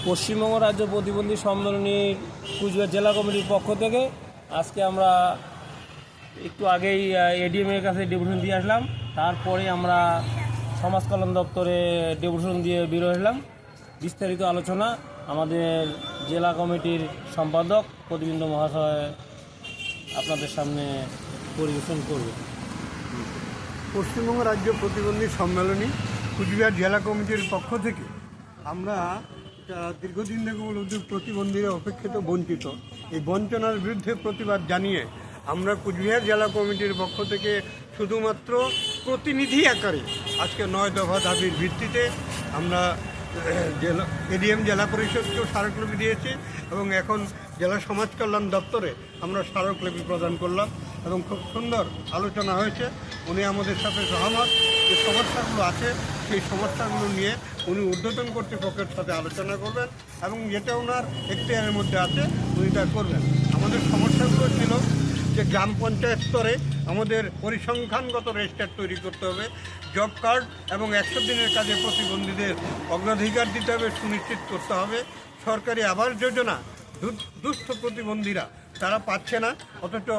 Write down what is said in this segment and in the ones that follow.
পশ্চিমবঙ্গ রাজ্য প্রতিবন্ধী সম্মেলনীর কুচবিহার জেলা কমিটির পক্ষ থেকে আজকে আমরা একটু আগেই এডিএমের কাছে ডেপুটেশন দিয়ে আসলাম। তারপরে আমরা সমাজ কল্যাণ দপ্তরে ডেপুটেশন দিয়ে বেরো হলাম। বিস্তারিত আলোচনা আমাদের জেলা কমিটির সম্পাদক প্রতিবিন্দ মহাশয় আপনাদের সামনে পরিবেশন করবে। পশ্চিমবঙ্গ রাজ্য প্রতিবন্ধী সম্মেলনী কুচবিহার জেলা কমিটির পক্ষ থেকে আমরা দীর্ঘদিন থেকে বলতে প্রতিবন্ধীরা অপেক্ষিত বঞ্চিত, এই বঞ্চনার বিরুদ্ধে প্রতিবাদ জানিয়ে আমরা কুচবিহার জেলা কমিটির পক্ষ থেকে শুধুমাত্র প্রতিনিধি আকারে আজকে 9 দফা দাবির ভিত্তিতে আমরা এডিএম জেলা পরিষদকেও স্মারকলিপি দিয়েছি এবং এখন জেলা সমাজ কল্যাণ দপ্তরে আমরা স্মারকলিপি প্রদান করলাম এবং খুব সুন্দর আলোচনা হয়েছে। উনি আমাদের সাথে সহমত, যে সমস্যাগুলো আছে সেই সমস্যাগুলো নিয়ে উনি ঊর্ধ্বতন কর্তৃপক্ষের সাথে আলোচনা করবেন এবং যেটা ওনার এখতিয়ারের মধ্যে আছে উনি তা করবেন। আমাদের সমস্যাগুলো ছিল যে গ্রাম পঞ্চায়েত স্তরে আমাদের পরিসংখ্যানগত রেজিস্টার তৈরি করতে হবে, জব কার্ড এবং 100 দিনের কাজে প্রতিবন্ধীদের অগ্রাধিকার দিতে হবে, সুনিশ্চিত করতে হবে। সরকারি আবাস যোজনা দুস্থ প্রতিবন্ধীরা তারা পাচ্ছে না, অথচ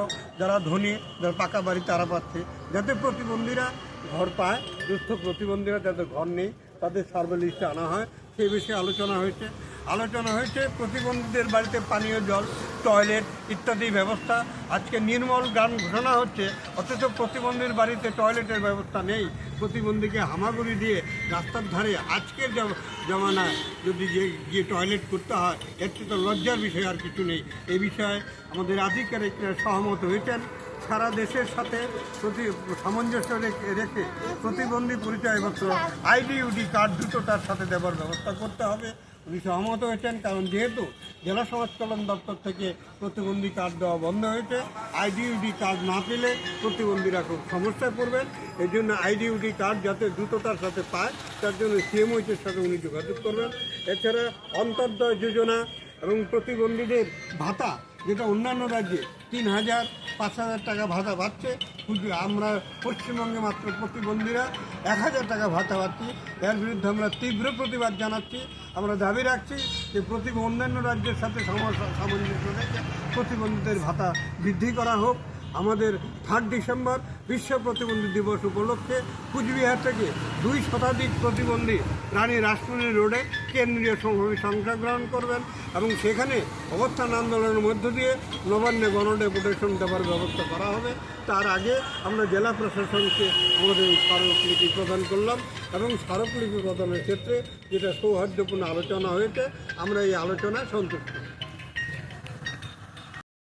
যারা ধনী, যারা পাকা বাড়ি তারা পাচ্ছে। যাতে প্রতিবন্ধীরা ঘর পায়, দুস্থ প্রতিবন্ধীরা যাদের ঘর নেই তাদের সার্ভে লিস্টে আনা হয়, সেই বিষয়ে আলোচনা হয়েছে। প্রতিবন্ধীদের বাড়িতে পানীয় জল, টয়লেট ইত্যাদি ব্যবস্থা আজকে নির্মল গ্রাম ঘোষণা হচ্ছে, অথচ প্রতিবন্ধীর বাড়িতে টয়লেটের ব্যবস্থা নেই। প্রতিবন্ধীকে হামাগুড়ি দিয়ে রাস্তার ধারে আজকের জমানায় যদি গিয়ে টয়লেট করতে হয়, এর তো লজ্জার বিষয় আর কিছু নেই। এই বিষয়ে আমাদের আধিকারিকরা সহমত হয়েছেন। সারা দেশের সাথে সামঞ্জস্য রেখে প্রতিবন্ধী পরিচয়পত্র আইডিইউডি কার্ড দ্রুত তার সাথে দেওয়ার ব্যবস্থা করতে হবে। উনি সহমত হয়েছেন, কারণ যেহেতু জেলা সমাজ কল্যাণ দপ্তর থেকে প্রতিবন্ধী কার্ড দেওয়া বন্ধ হয়েছে, আইডিইউডি কার্ড না পেলে প্রতিবন্ধীরা খুব সমস্যায় পড়বেন। এই জন্য আইডিইউডি কার্ড যাতে দ্রুততার সাথে পায় তার জন্য সিএমওইচের সাথে উনি যোগাযোগ করবেন। এছাড়া অন্তর্দয় যোজনা এবং প্রতিবন্ধীদের ভাতা, যেটা অন্যান্য রাজ্যে 3000 5000 টাকা ভাতা পাচ্ছে, আমরা পশ্চিমবঙ্গে মাত্র প্রতিবন্ধীরা 1000 টাকা ভাতা পাচ্ছি। এর বিরুদ্ধে আমরা তীব্র প্রতিবাদ জানাচ্ছি। আমরা দাবি রাখছি যে অন্যান্য রাজ্যের সাথে সামঞ্জস্য রেখে প্রতিবন্ধীদের ভাতা বৃদ্ধি করা হোক। আমাদের 3 ডিসেম্বর বিশ্ব প্রতিবন্ধী দিবস উপলক্ষে কুচবিহার থেকে 2 শতাধিক প্রতিবন্ধী রানী রাসমণি রোডে কেন্দ্রীয় সমাবেশে অংশগ্রহণ করবেন এবং সেখানে অবস্থান আন্দোলনের মধ্য দিয়ে নবান্নে গণডেপুটেশন দেওয়ার ব্যবস্থা করা হবে। তার আগে আমরা জেলা প্রশাসনকে আমাদের স্মারকলিপি প্রদান করলাম এবং স্মারকলিপি প্রদানের ক্ষেত্রে যেটা সৌহার্দ্যপূর্ণ আলোচনা হয়েছে, আমরা এই আলোচনায় সন্তুষ্ট।